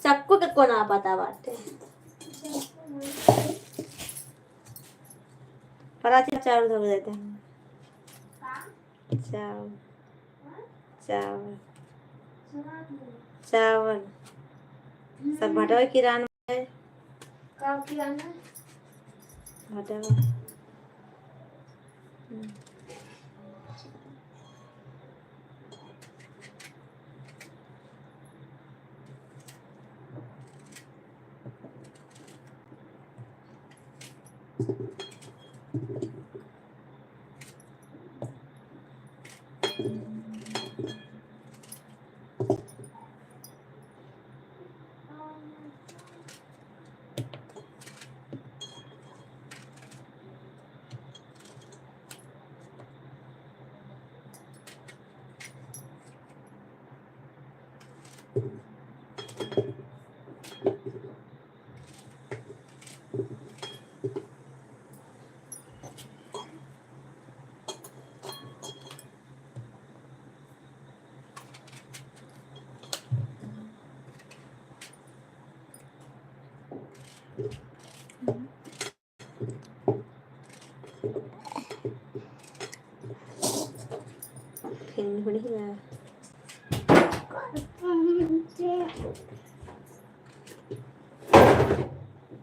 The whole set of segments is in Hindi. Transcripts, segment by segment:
सबको किसको ना पता बाटे पराठे चावल धो देते हैं चावल चावल चावल सब भटवा किराना है का किराना भटवा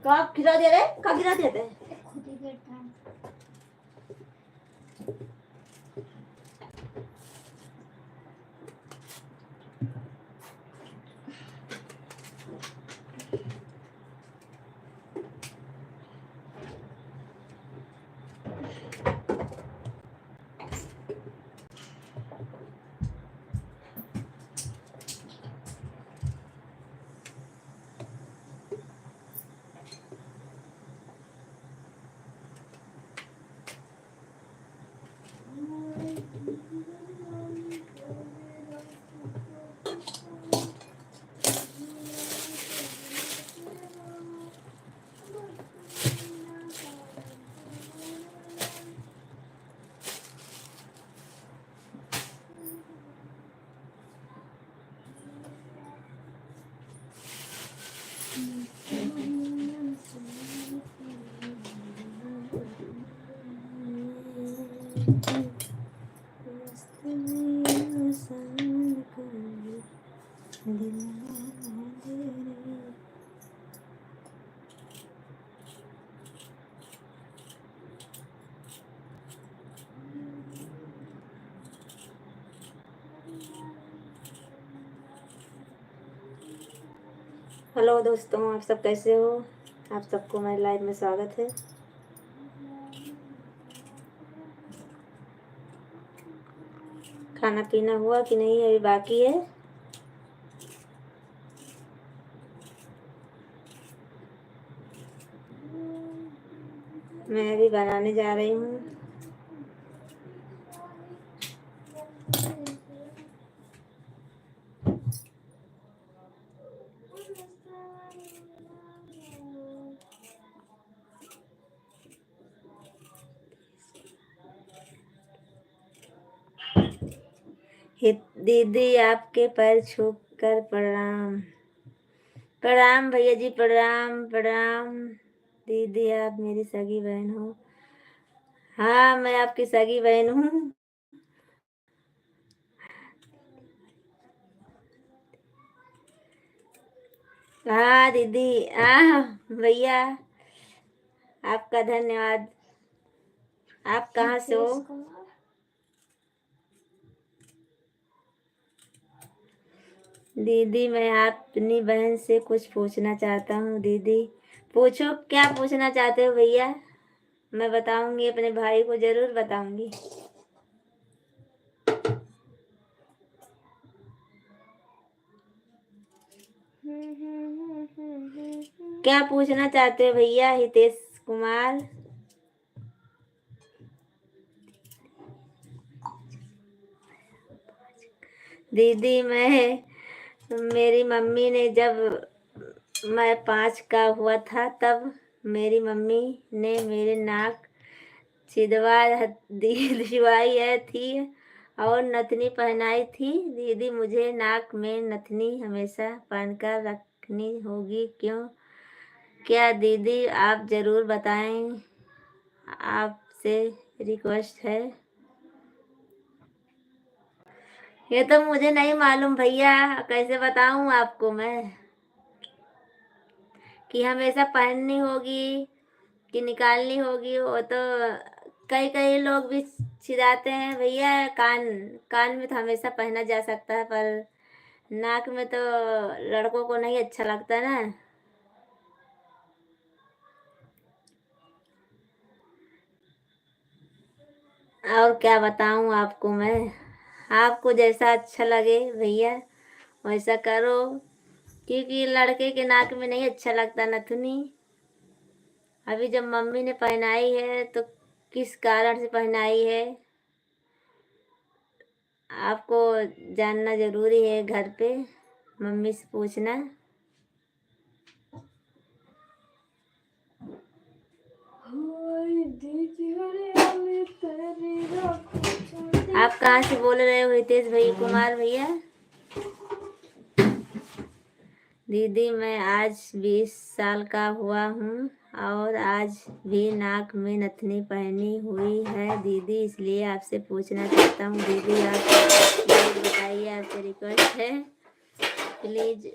कब गिरा दे रहे कब गिरा देते खुद ही गिरता है हेलो दोस्तों, आप सब कैसे हो? आप सबको मेरे लाइव में स्वागत है। खाना पीना हुआ कि नहीं? अभी बाकी है। मैं अभी बनाने जा रही हूँ। दीदी आपके पैर छू कर प्रणाम। प्रणाम भैया जी, प्रणाम प्रणाम। दीदी आप मेरी सगी बहन हो। हाँ, मैं आपकी सगी बहन हूँ। हाँ दीदी, भैया आपका धन्यवाद। आप कहाँ से हो? दीदी मैं अपनी बहन से कुछ पूछना चाहता हूँ। दीदी पूछो, क्या पूछना चाहते हो भैया? मैं बताऊंगी, अपने भाई को जरूर बताऊंगी। क्या पूछना चाहते हो भैया? हितेश कुमार। दीदी मेरी मम्मी ने जब मैं 5 का हुआ था तब मेरी मम्मी ने मेरे नाक छिदवा दिलवाई है थी और नथनी पहनाई थी। दीदी मुझे नाक में नथनी हमेशा पहनकर रखनी होगी क्यों? क्या दीदी आप ज़रूर बताएं, आपसे रिक्वेस्ट है। ये तो मुझे नहीं मालूम भैया, कैसे बताऊं आपको मैं कि हमेशा पहननी होगी कि निकालनी होगी। वो तो कई कई लोग भी छिदाते हैं भैया। कान कान में तो हमेशा पहना जा सकता है, पर नाक में तो लड़कों को नहीं अच्छा लगता ना। और क्या बताऊं आपको मैं, आपको जैसा अच्छा लगे भैया वैसा करो, क्योंकि लड़के के नाक में नहीं अच्छा लगता नथुनी। अभी जब मम्मी ने पहनाई है तो किस कारण से पहनाई है आपको जानना जरूरी है। घर पे मम्मी से पूछना। आप कहाँ से बोल रहे हो हितेश भाई, कुमार भैया? दीदी मैं आज 20 साल का हुआ हूँ और आज भी नाक में नथनी पहनी हुई है दीदी, इसलिए आपसे पूछना चाहता हूँ। दीदी आप प्लीज बताइए, आपसे रिक्वेस्ट है प्लीज।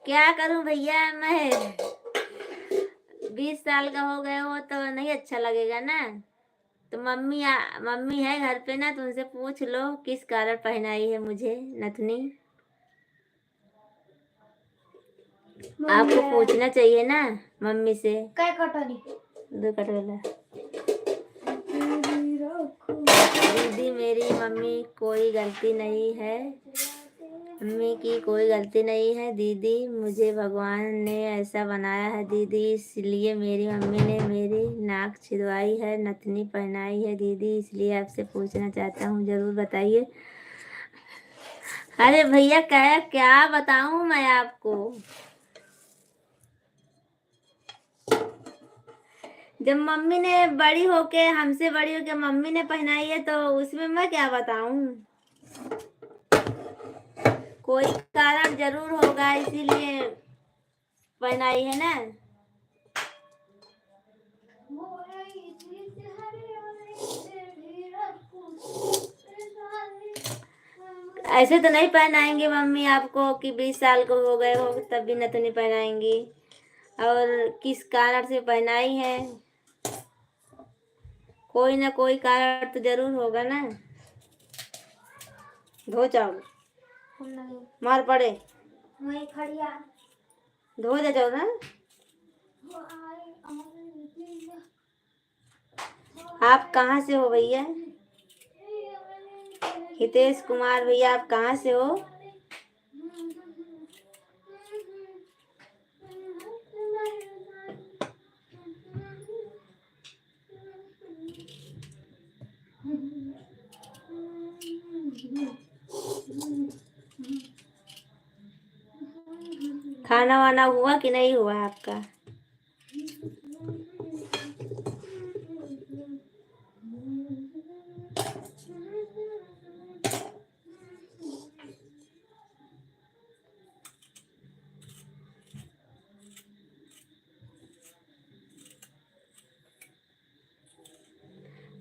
क्या करूँ भैया मैं, 20 साल का हो गए हो तो नहीं अच्छा लगेगा ना। तो मम्मी है घर पे ना, तो उनसे पूछ लो किस कारण पहनाई है मुझे नथनी। आपको पूछना चाहिए ना मम्मी से। क्या कटोरी? 2 कटोरा। दीदी मेरी मम्मी कोई गलती नहीं है, मम्मी की कोई गलती नहीं है दीदी, मुझे भगवान ने ऐसा बनाया है दीदी, इसलिए मेरी मम्मी ने मेरी नाक छिदवाई है, नथनी पहनाई है दीदी, इसलिए आपसे पूछना चाहता हूँ, जरूर बताइए। अरे भैया क्या क्या बताऊं मैं आपको, जब मम्मी ने बड़ी होके हमसे बड़ी होके मम्मी ने पहनाई है तो उसमें मैं क्या बताऊं। कोई कारण जरूर होगा इसीलिए पहनाई है ना। ऐसे तो नहीं पहनाएंगे मम्मी आपको कि 20 साल को हो गए हो तब भी नथनी पहनाएंगी, और किस कारण से पहनाई है, कोई ना कोई कारण तो जरूर होगा ना। धो जाओ मार पड़े, धो दे जाओ ना। आप कहाँ से हो भैया? हितेश कुमार भैया आप कहाँ से हो? खाना वाना हुआ कि नहीं हुआ आपका?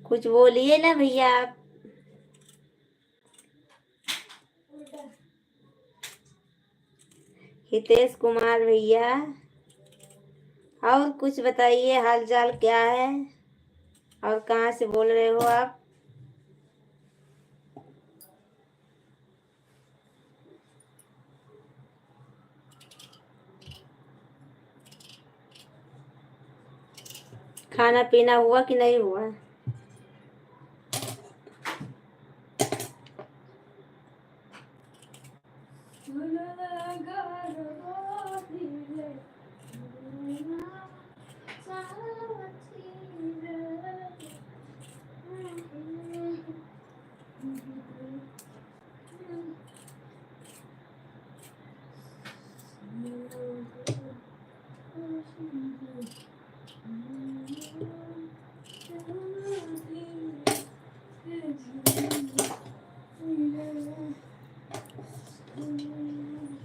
कुछ बोलिए ना भैया आप। हितेश कुमार भैया और कुछ बताइए, हाल चाल क्या है और कहाँ से बोल रहे हो आप? खाना पीना हुआ कि नहीं हुआ?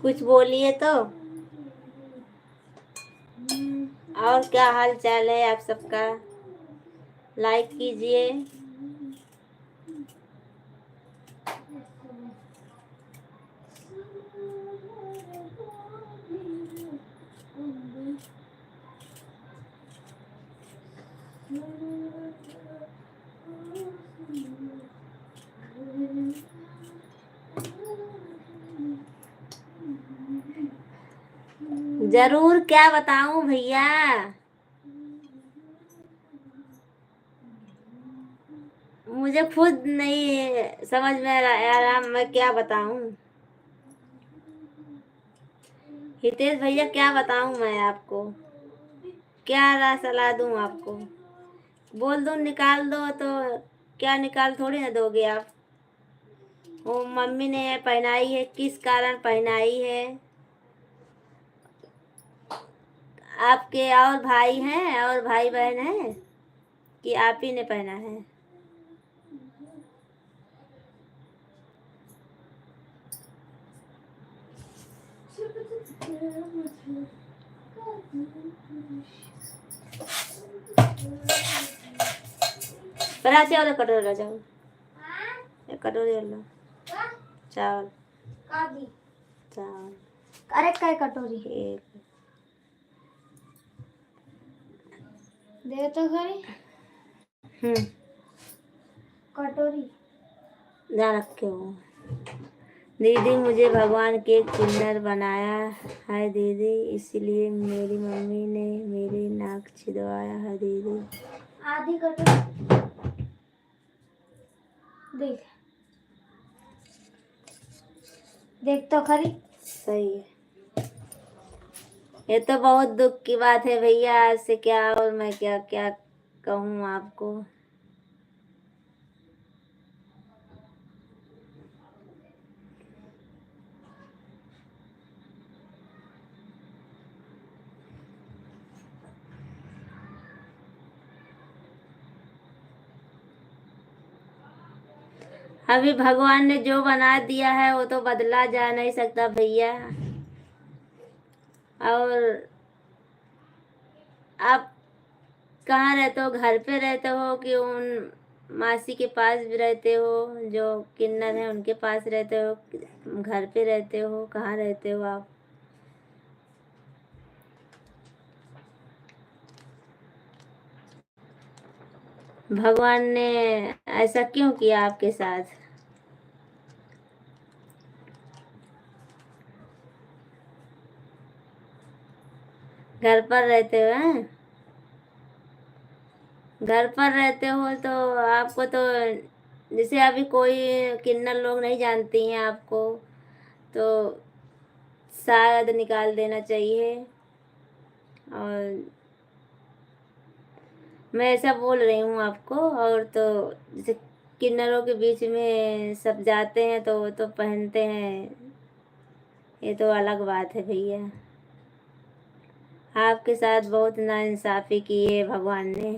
कुछ बोलिए तो। और क्या हाल चाल है आप सबका? लाइक कीजिए। जरूर, क्या बताऊं भैया। मुझे खुद नहीं समझ में आ रहा मैं क्या बताऊं। हितेश भैया क्या बताऊं मैं आपको, क्या सलाह दूं आपको। बोल दूं निकाल दो तो क्या निकाल थोड़ी ना दोगे आप। वो मम्मी ने पहनाई है, किस कारण पहनाई है। आपके और भाई हैं और भाई बहन हैं कि आप ही ने पहना है? पराठे वाला कटोरी ला जाओ, एक कटोरी लो चावल। चावल अरे काय कटोरी एक दे तो खरी कटोरी जा रखे हो। दीदी मुझे भगवान के किन्नर बनाया है दीदी, इसलिए मेरी मम्मी ने मेरे नाक छिदवाया है दीदी। आधी कटोरी देख देख तो खरी। सही है। ये तो बहुत दुख की बात है भैया, आज से क्या और मैं क्या क्या कहूँ आपको। अभी भगवान ने जो बना दिया है वो तो बदला जा नहीं सकता भैया। और आप कहाँ रहते हो, घर पे रहते हो कि उन मासी के पास भी रहते हो, जो किन्नर है उनके पास रहते हो, घर पे रहते हो, कहाँ रहते हो आप? भगवान ने ऐसा क्यों किया आपके साथ? घर पर रहते हो हैं? घर पर रहते हो तो आपको तो जैसे अभी कोई किन्नर लोग नहीं जानती हैं आपको, तो शायद निकाल देना चाहिए। और मैं ऐसा बोल रही हूँ आपको। और तो जैसे किन्नरों के बीच में सब जाते हैं तो वो तो पहनते हैं, ये तो अलग बात है भैया। आपके साथ बहुत नाइंसाफ़ी की है भगवान ने।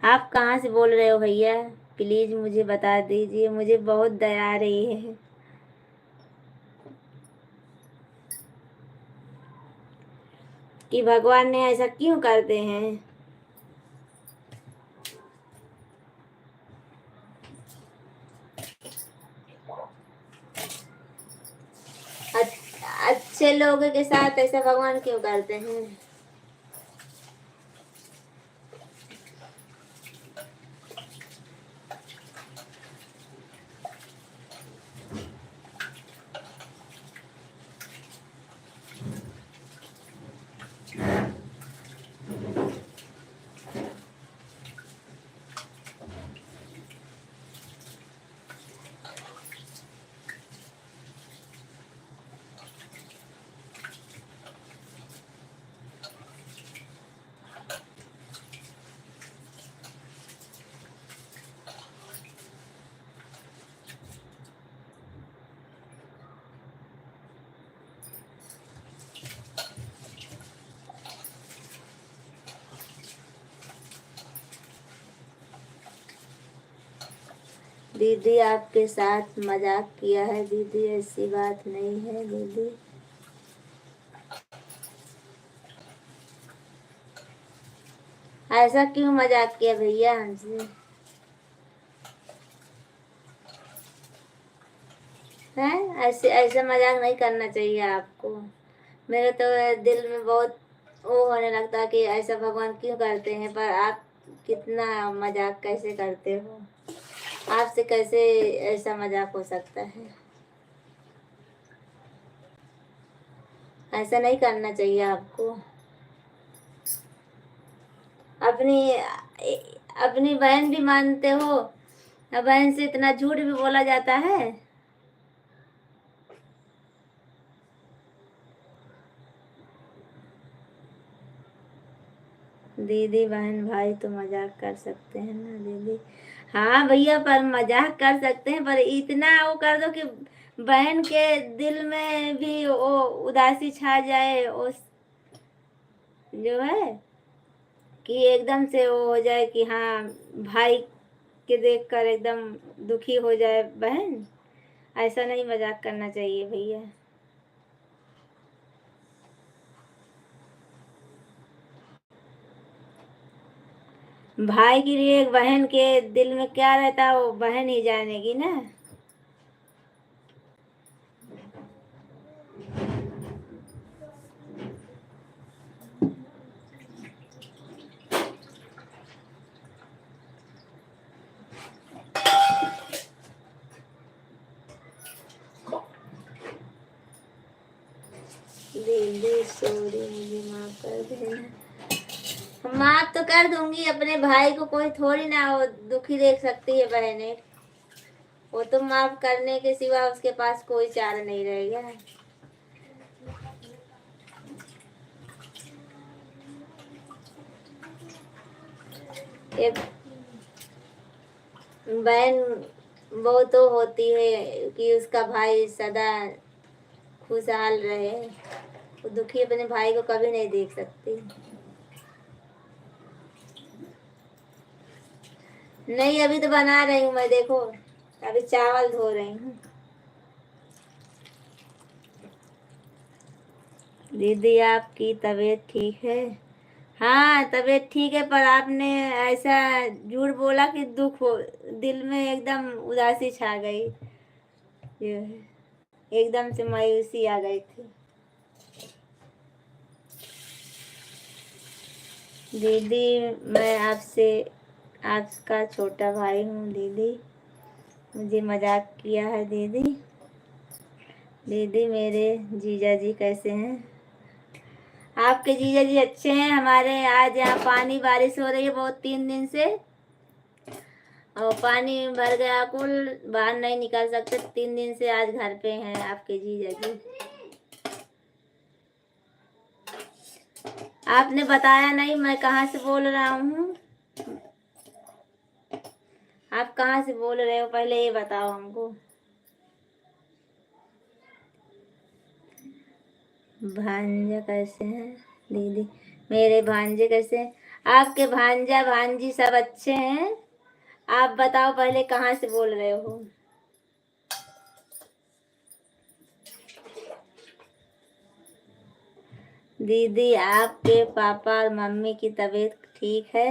आप कहाँ से बोल रहे हो भैया? प्लीज़ मुझे बता दीजिए, मुझे बहुत दया आ रही है। कि भगवान ने ऐसा क्यों करते हैं? अच्छे लोगों के साथ ऐसा भगवान क्यों करते हैं? दीदी आपके साथ मजाक किया है दीदी, ऐसी बात नहीं है दीदी। ऐसा क्यों मजाक किया भैया हमसे? हैं ऐसे ऐसा मजाक नहीं करना चाहिए आपको। मेरे तो दिल में बहुत वो होने लगता है कि ऐसा भगवान क्यों करते हैं, पर आप कितना मजाक कैसे करते हो? आपसे कैसे ऐसा मजाक हो सकता है? ऐसा नहीं करना चाहिए आपको। अपनी अपनी बहन भी मानते हो, बहन से इतना झूठ भी बोला जाता है? दीदी बहन भाई तो मजाक कर सकते हैं ना दीदी। हाँ भैया, पर मजाक कर सकते हैं, पर इतना वो कर दो कि बहन के दिल में भी वो उदासी छा जाए, उस जो है कि एकदम से वो हो जाए कि हाँ, भाई के देखकर एकदम दुखी हो जाए बहन। ऐसा नहीं मजाक करना चाहिए भैया। भाई के लिए बहन के दिल में क्या रहता है वो बहन ही जानेगी ना। दीदी सॉरी, मुझे माफ कर देना। माफ तो कर दूंगी, अपने भाई को कोई थोड़ी ना वो दुखी देख सकती है बहनें। वो तो माफ करने के सिवा उसके पास कोई चारा नहीं रहेगा। एक बहन वो तो होती है कि उसका भाई सदा खुशहाल रहे, वो दुखी अपने भाई को कभी नहीं देख सकती। नहीं, अभी तो बना रही हूँ मैं, देखो अभी चावल धो रही हूँ। दीदी आपकी तबीयत ठीक है? हाँ तबीयत ठीक है, पर आपने ऐसा झूठ बोला कि दुख हो, दिल में एकदम उदासी छा गई, ये है, एकदम से मायूसी आ गई थी। दीदी मैं आपसे आपका छोटा भाई हूँ दीदी, मुझे मजाक किया है दीदी। दीदी मेरे जीजा जी कैसे हैं? आपके जीजा जी अच्छे हैं। हमारे आज यहाँ पानी बारिश हो रही है बहुत 3 दिन से, और पानी भर गया, कुल बाहर नहीं निकल सकते 3 दिन से। आज घर पे हैं आपके जीजा जी। आपने बताया नहीं मैं कहाँ से बोल रहा हूँ? आप कहाँ से बोल रहे हो पहले ये बताओ हमको। भांजा कैसे हैं दीदी? मेरे भांजे कैसे हैं? आपके भांजा भांजी सब अच्छे हैं। आप बताओ पहले कहाँ से बोल रहे हो? दीदी आपके पापा और मम्मी की तबीयत ठीक है?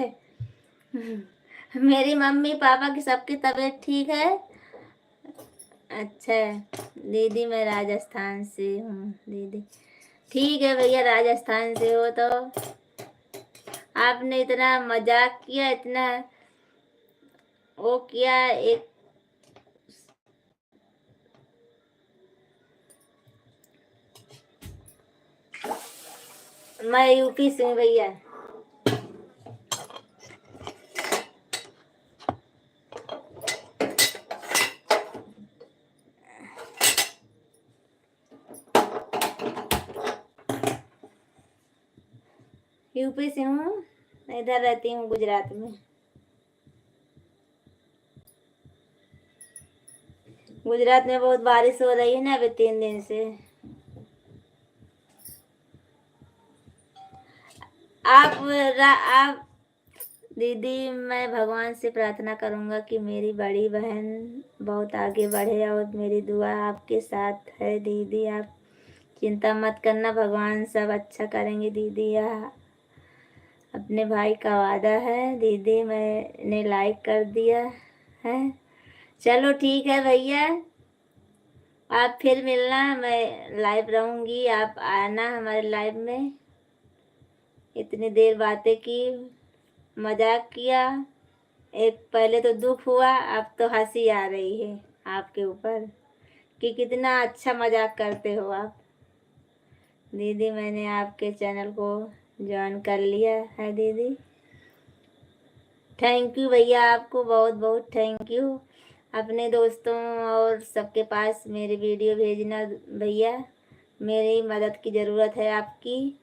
मेरी मम्मी पापा की सबकी तबीयत ठीक है। अच्छा दीदी मैं राजस्थान से हूँ दीदी। ठीक है भैया, राजस्थान से हो तो आपने इतना मजाक किया, इतना वो किया। एक मैं यूपी से हूँ भैया। यूपी से हूँ, इधर रहती हूँ गुजरात में। गुजरात में बहुत बारिश हो रही है ना अभी 3 दिन से। आप दीदी मैं भगवान से प्रार्थना करूँगा कि मेरी बड़ी बहन बहुत आगे बढ़े और मेरी दुआ आपके साथ है दीदी। आप चिंता मत करना, भगवान सब अच्छा करेंगे दीदी। यह अपने भाई का वादा है दीदी, मैंने लाइक कर दिया है। चलो ठीक है भैया, आप फिर मिलना, मैं लाइव रहूँगी, आप आना हमारे लाइव में। इतनी देर बातें की, मजाक किया, एक पहले तो दुख हुआ, अब तो हंसी आ रही है आपके ऊपर कि कितना अच्छा मजाक करते हो आप। दीदी मैंने आपके चैनल को ज्वाइन कर लिया है दीदी। थैंक यू भैया, आपको बहुत बहुत थैंक यू। अपने दोस्तों और सबके पास मेरी वीडियो भेजना भैया, मेरी मदद की ज़रूरत है, आपकी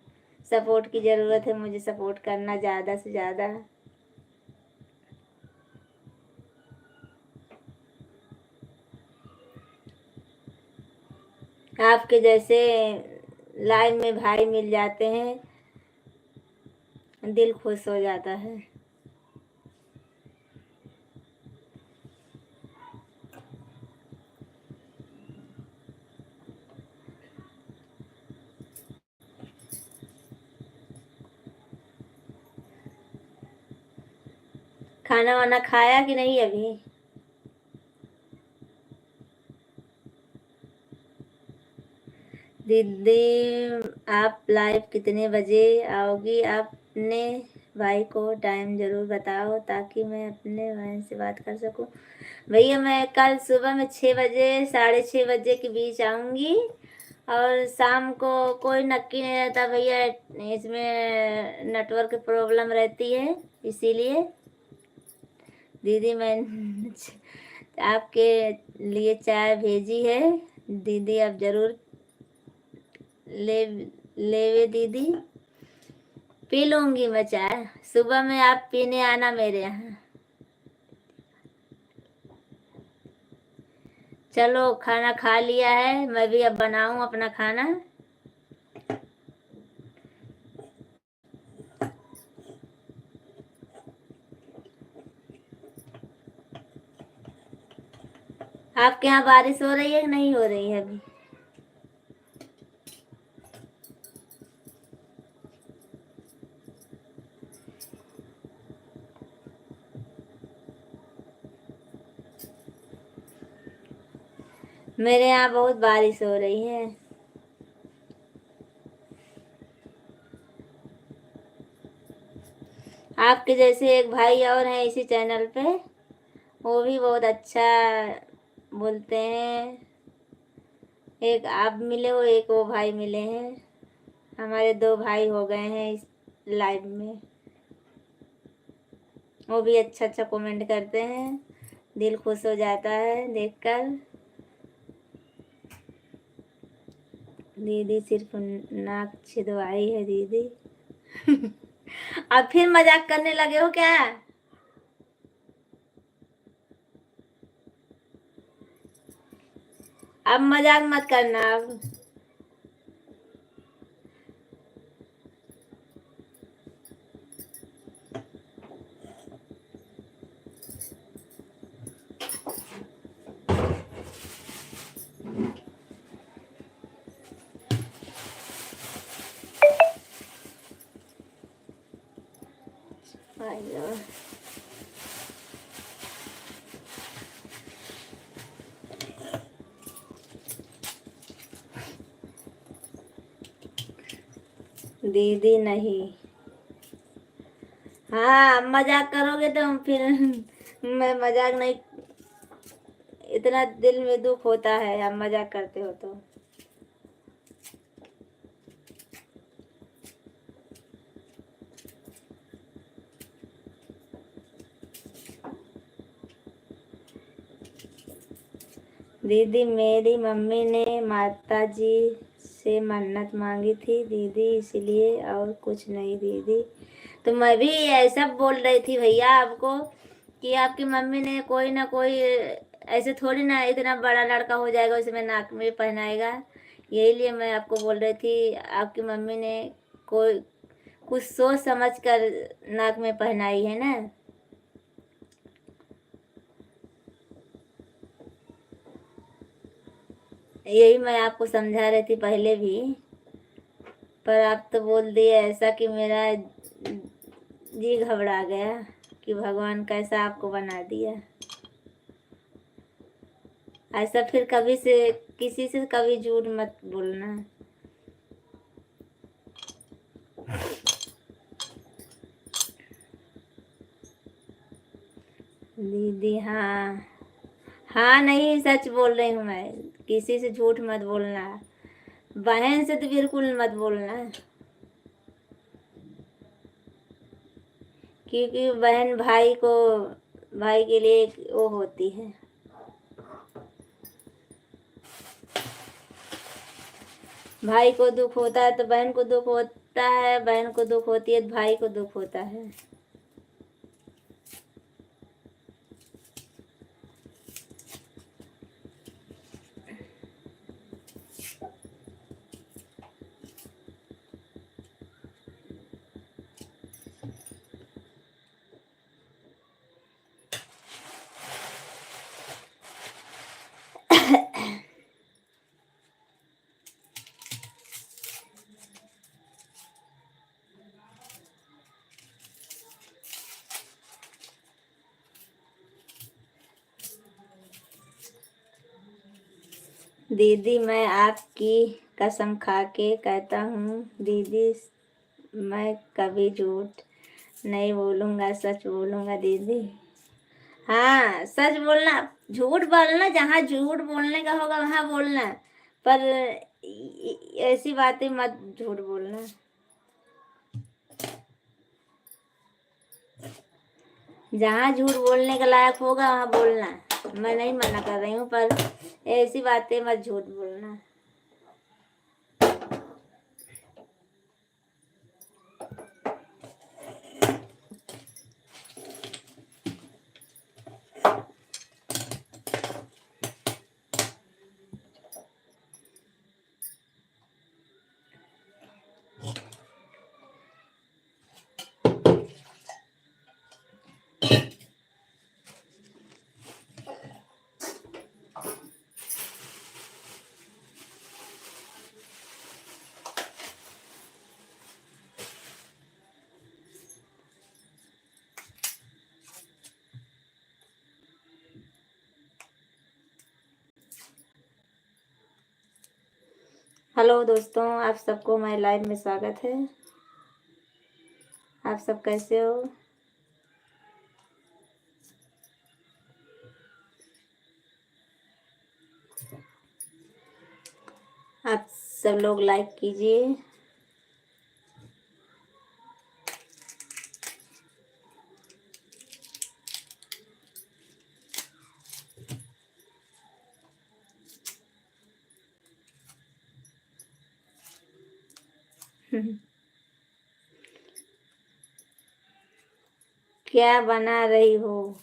सपोर्ट की ज़रूरत है, मुझे सपोर्ट करना ज़्यादा से ज़्यादा। आपके जैसे लाइव में भाई मिल जाते हैं, दिल खुश हो जाता है। खाना वाना खाया कि नहीं अभी? दीदी आप लाइव कितने बजे आओगी? अपने भाई को टाइम ज़रूर बताओ ताकि मैं अपने भाई से बात कर सकूं। भैया मैं कल सुबह में 6 बजे 6:30 बजे के बीच आऊँगी, और शाम को कोई नक्की नहीं रहता भैया, इसमें नेटवर्क प्रॉब्लम रहती है, इसीलिए दीदी मैं आपके लिए चाय भेजी है दीदी, आप ज़रूर ले लेवे दीदी, पी लूँगी मैं चाय। सुबह में आप पीने आना मेरे यहाँ। चलो खाना खा लिया है, मैं भी अब बनाऊँ अपना खाना। आपके यहाँ बारिश हो रही है कि नहीं हो रही है अभी? मेरे यहाँ बहुत बारिश हो रही है। आपके जैसे एक भाई और हैं इसी चैनल पे, वो भी बहुत अच्छा बोलते हैं। एक आप मिले हो, एक वो भाई मिले हैं, हमारे 2 भाई हो गए हैं इस लाइव में। वो भी अच्छा अच्छा कमेंट करते हैं, दिल खुश हो जाता है देखकर। दीदी सिर्फ नाक छिदवाई है दीदी। अब फिर मजाक करने लगे हो क्या? अब मजाक मत करना अब। हेलो दीदी नहीं, हाँ मजाक करोगे तो फिर मैं मजाक नहीं, इतना दिल में दुख होता है आप मजाक करते हो तो। दीदी मेरी मम्मी ने माता जी से मन्नत मांगी थी दीदी, इसलिए, और कुछ नहीं दीदी। तो मैं भी ऐसा बोल रही थी भैया आपको कि आपकी मम्मी ने कोई ना कोई, ऐसे थोड़ी ना इतना बड़ा लड़का हो जाएगा उसे मैं नाक में पहनाएगा। यही लिए मैं आपको बोल रही थी, आपकी मम्मी ने कोई कुछ सोच समझ कर नाक में पहनाई है ना। यही मैं आपको समझा रही थी पहले भी, पर आप तो बोल दिए ऐसा कि मेरा जी घबरा गया कि भगवान कैसा आपको बना दिया। ऐसा फिर कभी से किसी से कभी झूठ मत बोलना। दीदी हाँ हाँ, नहीं सच बोल रही हूँ मैं, किसी से झूठ मत बोलना। बहन से तो बिल्कुल मत बोलना, क्योंकि बहन भाई के लिए एक वो होती है। भाई को दुख होता है तो बहन को दुख होता है, बहन को दुख होती है तो भाई को दुख होता है। दीदी मैं आपकी कसम खा के कहता हूँ दीदी, मैं कभी झूठ नहीं बोलूँगा, सच बोलूँगा दीदी। हाँ सच बोलना, झूठ बोलना, जहाँ झूठ बोलने का होगा वहाँ बोलना, पर ऐसी बातें मत झूठ बोलना। जहाँ झूठ बोलने का लायक होगा वहाँ बोलना, मैं नहीं मना कर रही हूँ, पर ऐसी बातें मत झूठ बोलना। हेलो दोस्तों, आप सबको मेरे लाइव में स्वागत है। आप सब कैसे हो? आप सब लोग लाइक कीजिए। क्या बना रही हो?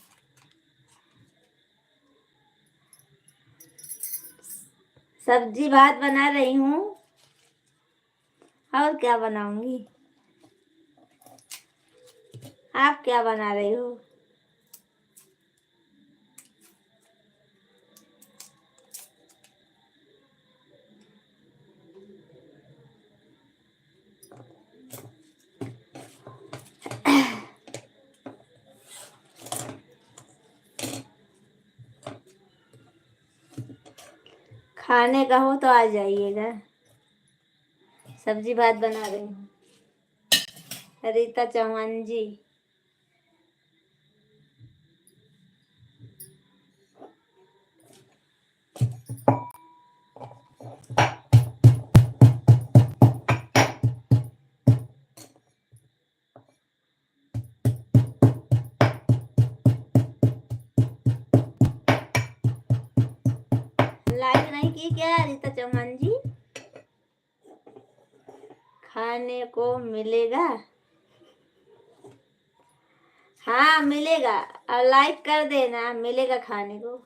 सब्जी भात बना रही हूँ, और क्या बनाऊंगी? आप क्या बना रही हो? खाने का हो तो आ जाइएगा। सब्जी भात बना रही हूँ। रीता चौहान जी। लाइक नहीं की क्या रीता चौहान जी? खाने को मिलेगा? हाँ मिलेगा, और लाइक कर देना, मिलेगा खाने को।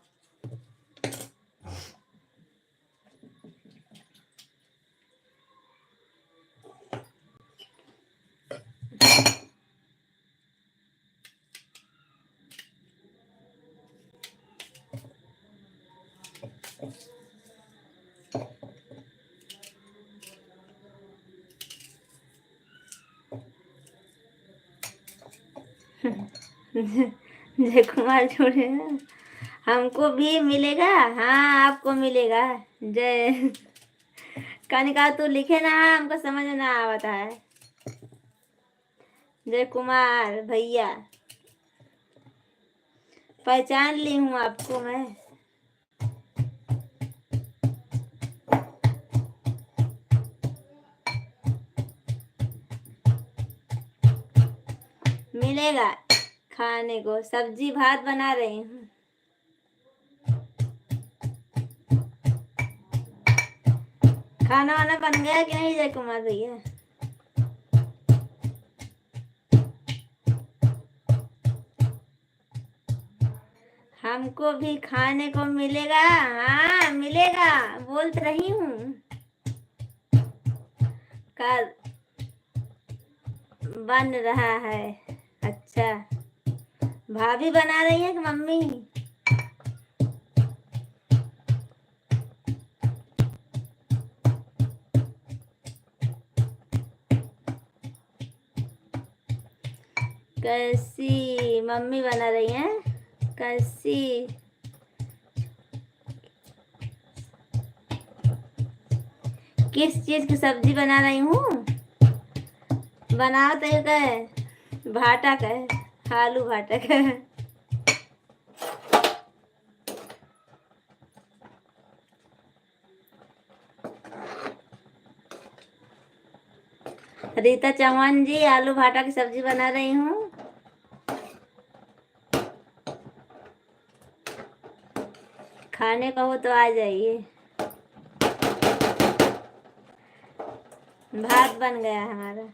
जय कुमार जोड़े हैं। हमको भी मिलेगा। हाँ आपको मिलेगा। जय कनिका तू लिखे ना, हमको समझ में ना आता है। जय कुमार भैया, पहचान ली हूँ आपको मैं। मिलेगा खाने को, सब्जी भात बना रही हूँ। खाना वाना बन गया कि नहीं जय कुमार भैया? हमको भी खाने को मिलेगा। हाँ मिलेगा, बोल तो रही हूँ। कल बन रहा है। अच्छा, भाभी बना रही है कि मम्मी? कैसी मम्मी बना रही हैं? कैसी? किस चीज की सब्जी बना रही हूँ? बनाओ तो एक है भाटा का है, आलू भाटा का है। रीता चौहान जी, आलू भाटा की सब्जी बना रही हूँ। खाने का हो तो आ जाइए। भात बन गया हमारा।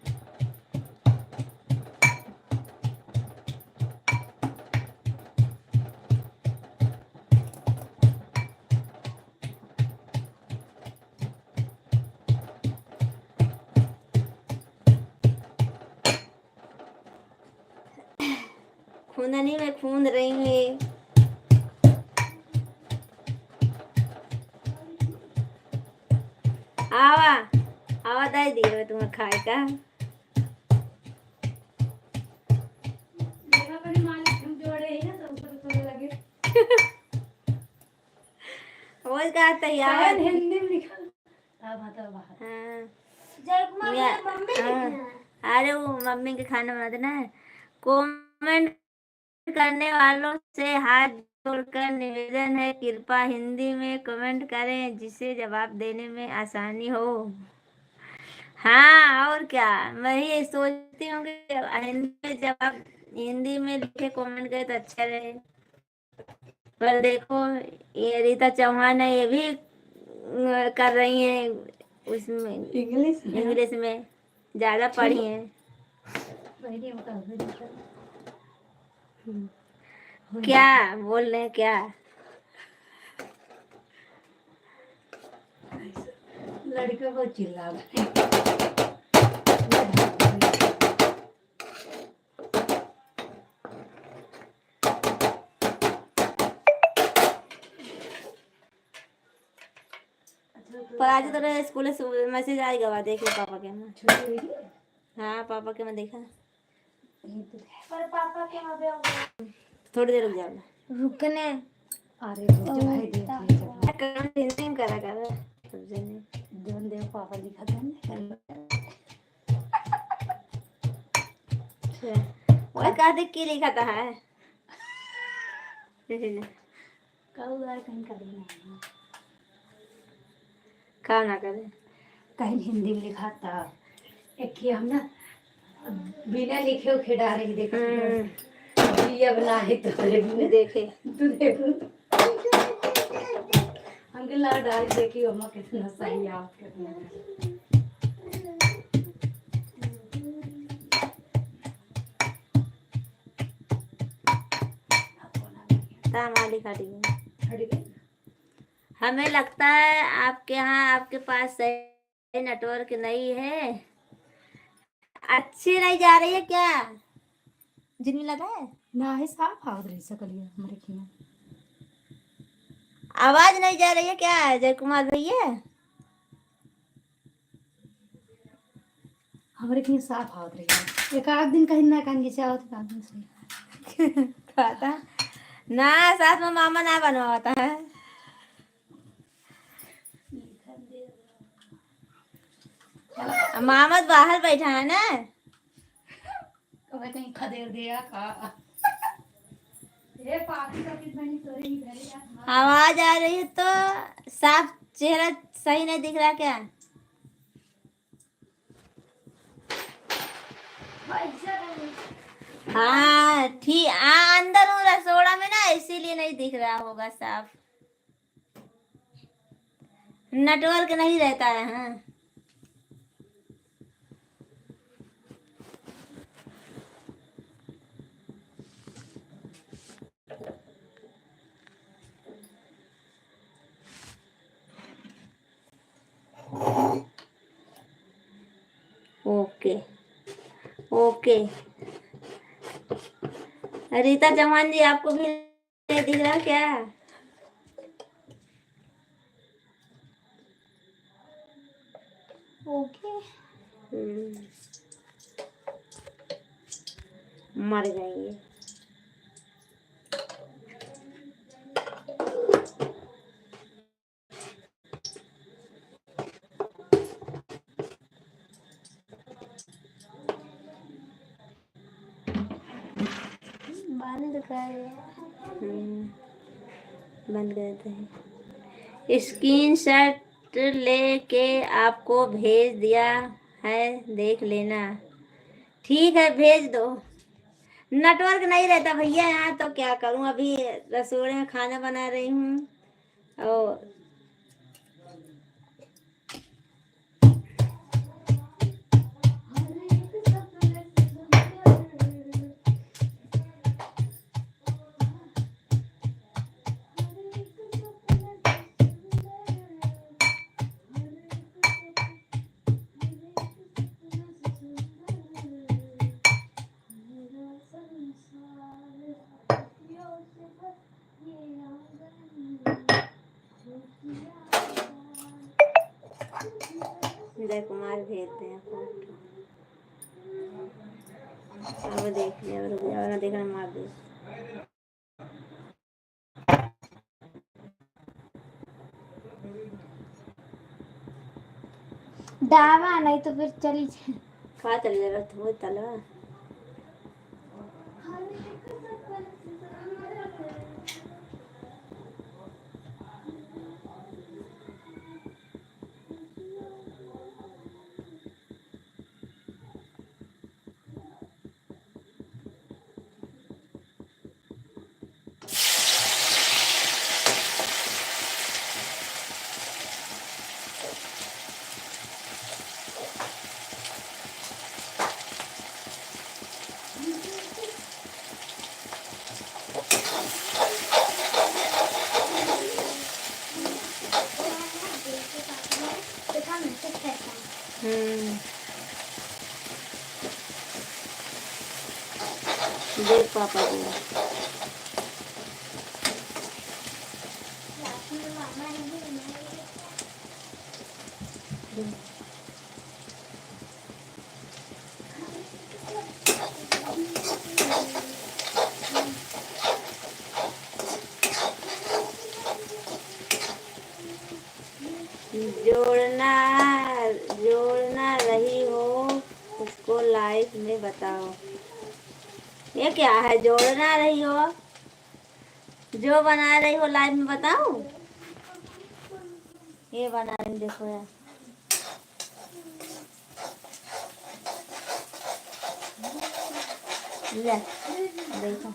खूंदनी में खूंद रही हूँ ये। आवा आवा दे दिए तुम्हें खाए का। और का तैयार हिंदी में लिखा। हाँ जय कुमार या, भैया मम्मी लिखना हाँ, है। अरे वो मम्मी के खाना बना देना है। कमेंट करने वालों से हाथ जोड़कर निवेदन है, कृपया हिंदी में कमेंट करें जिसे जवाब देने में आसानी हो। हाँ और क्या, मैं ये सोचती हूँ कि हिंदी में जवाब, हिंदी में लिखे कमेंट करे तो अच्छा रहे। पर देखो ये रीता चौहान है, ये भी कर रही हैं उसमें इंग्लिश में ज्यादा पढ़ी हैं। क्या बोल रहे हैं क्या? लड़के को चिल्ला पर आज तो स्कूल से मैसेज आएगा, वहाँ देख लो पापा के में। हाँ पापा के में देखा। पर पापा के वहाँ पे थोड़ी देर रुक जाओ। रुकने। अरे हिंदी में करा कर जोन देव पापा लिखा था वो कहा देख के लिखा था है। कल कहीं करें काम ना करे। कहीं हिंदी में लिखा था। एक ही हम ना बिना लिखे खिला रही देखा ये बना है तो देखे तू देख हमके ला डाल देखी अम्मा कितना सही है आप कितना तामाली खड़ी है। हमें लगता है आपके यहाँ, आपके पास सही नेटवर्क नहीं है, अच्छी नहीं जा रही है क्या? जिनमें लगा है ना है साफ आवाज रही सकलिए हमारे खिया आवाज नहीं जा रही है क्या जय कुमार भैया? हमारे कहीं साफ आवत रही है, एक आध दिन कहीं ना कहीं जैसे आवत, एक आध दिन सही खाता ना साथ में मामा ना बनवाता है। मामा तो बाहर बैठा है ना। कभी कहीं खदेड़ दिया का। ये पाकी का कितना नहीं तोरे ही घरे यार। आवाज आ रही है तो साफ, चेहरा सही नहीं दिख रहा क्या? हाँ ठीक, अंदर हूँ रसोड़ा में ना, इसीलिए नहीं दिख रहा होगा साफ, नेटवर्क नहीं रहता है। हाँ ओके ओके। रीता चौहान जी आपको भी नहीं दिख रहा क्या? ओके। मर जाएंगे। बंद कर, बंद करते हैं। स्क्रीन शॉट लेके आपको भेज दिया है, देख लेना। ठीक है भेज दो। नेटवर्क नहीं रहता भैया यहाँ, तो क्या करूँ, अभी रसोई में खाना बना रही हूँ और जय कुमार भेजते हैं फोटो। अब देख लिया, रुक जाओ, देखना मार दे। डावा नहीं तो फिर चली कहाँ चले जाएगा तो तलवा। देख पापा जी जोड़ना जोड़ना रही हो उसको लाइव में बताओ। ये क्या है, जोड़ना रही हो, जो बना रही हो लाइव में बताओ। ये बना रही देखो यार, ले देखो।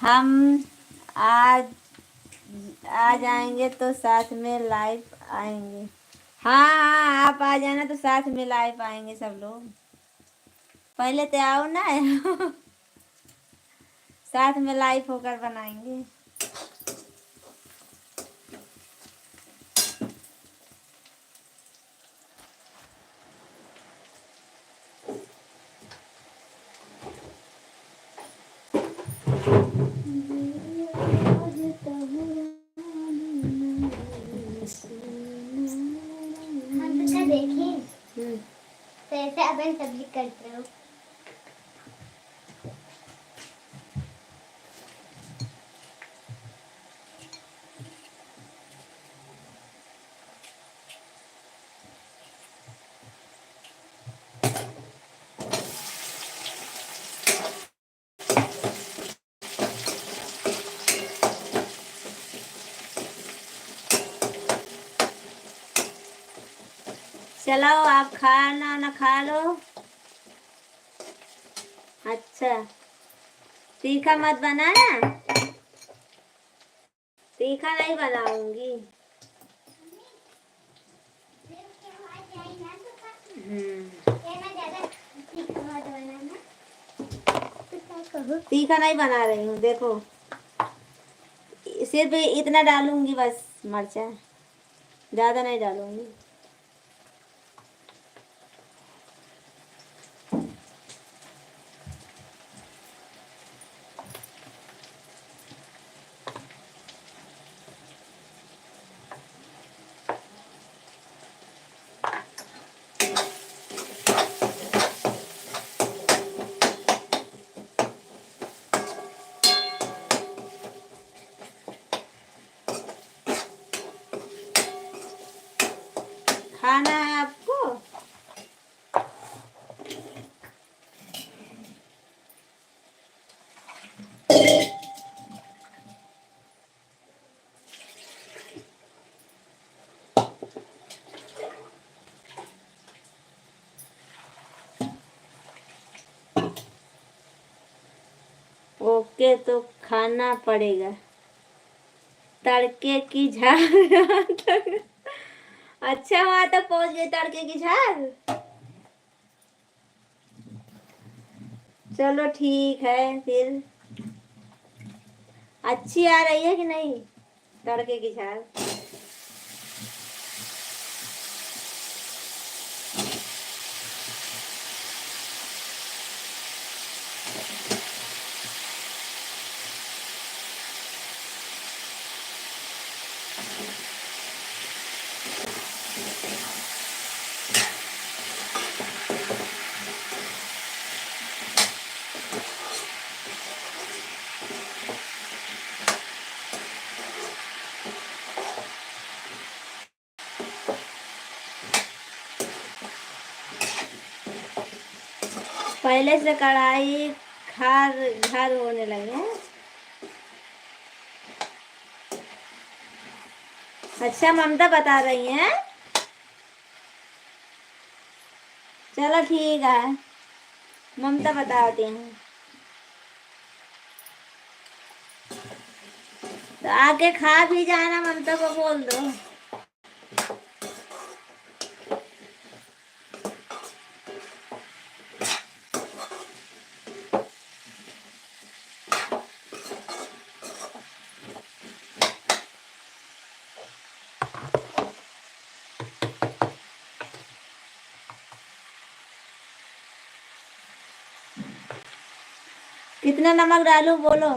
हम आज आ जाएंगे तो साथ में लाइव आएंगे। हाँ हाँ आप आ जाना तो साथ में लाइव आएंगे सब लोग। पहले तो आओ ना साथ में लाइव होकर बनाएंगे। हम तो क्या देखें हम्म, तो ऐसे अपन तबलीग करते हो। चलो आप खाना ना खा लो। अच्छा, तीखा मत बनाना, तीखा नहीं बनाऊंगी। तीखा नहीं बना रही हूँ, देखो सिर्फ इतना डालूंगी बस, मिर्चा ज्यादा नहीं डालूंगी। खाना है आपको? ओके, तो खाना पड़ेगा। तड़के की झाड़ अच्छा, वहां तक पहुंच गए तड़के की झाड़। चलो ठीक है फिर। अच्छी आ रही है कि नहीं तड़के की झाड़? पहले से कढ़ाई खार घर होने लगे हैं। अच्छा, ममता बता रही हैं। चलो ठीक है, ममता बताती हैं। तो आके खा भी जाना, ममता को बोल दो। कितना नमक डालूं बोलो?